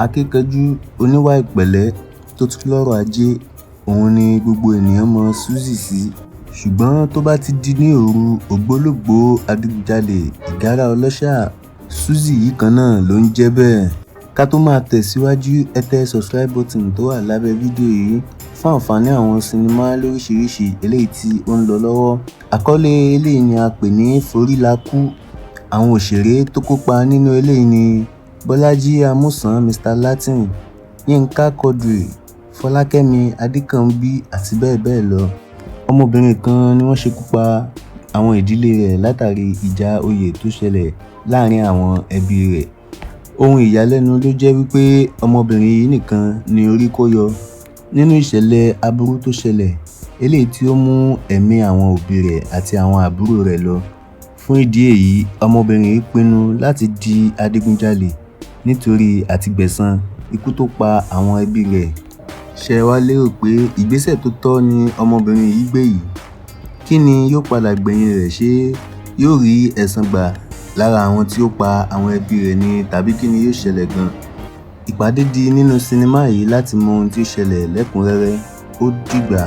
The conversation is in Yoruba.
Akíkanjú, oníwà ìpẹ̀lẹ́ tó tún lọ́rọ̀ ajé, òun ni gbogbo ènìyàn mọ Suzy sí. Ṣùgbọ́n tó bá ti di ní òru, ògbólógbòó adigunjalè ìgárá ọlọ́ṣà, Suzy yìí kan náà ló ń jẹ́ bẹ́ẹ̀. Ká tó máa tẹ̀síwájú, ẹ tẹ subscribe button tó wà lábẹ́ fídíò yìí fún àǹfààní àwọn sinimá lóríṣiríṣi eléyìí tí ó ń lọ lọ́wọ́. Àkọ́lé eléyìí ni a pè ní Forílakú. Àwọn òṣèré tó kópa nínú eléyìí ni Bọ́lájí Amúsàn Mr Latin, Yínká Quadri, Fọlákẹ́mi Adékànbí àti bẹ́ẹ̀ bẹ́ẹ̀ lọ. Ọmọbìnrin kan ni wọ́n ṣekú pa àwọn ìdílé rẹ̀ látàrí ìjà oyè tó ṣẹlẹ̀ láàrin àwọn ẹbí rẹ̀. Ohun ìyàlẹ́nu ló jẹ́ wípé ọmọbìnrin yìí nìkan ni orí kó yọ nínú ìṣẹ̀lẹ̀ aburú tó ṣẹlẹ̀ eléyìí tí ó mú ẹ̀mí àwọn òbí rẹ̀ àti àwọn àbúrò rẹ̀ lọ. Fún ìdí èyí, ọmọbìnrin yìí pinnu láti di adigunjalè nítorí àtigbẹ̀san ikú tó pa àwọn ẹbí rẹ̀. Ṣé wá lérò pé ìgbésẹ̀ tó tọ́ ni ọmọbìnrin yìí gbé yìí? Kí ni yóò padà gbẹ̀yìn rẹ̀? Ṣé yóò rí ẹ̀san gbà lára àwọn tí ó pa àwọn ẹbí rẹ̀ ni, tàbí kí ni yóò ṣẹlẹ̀ gan? Ìpàdé di nínú sinimá yìí láti mọ ohun tí ó ṣẹlẹ̀ lẹ́kùnrẹ́rẹ́. Ó dìgbà.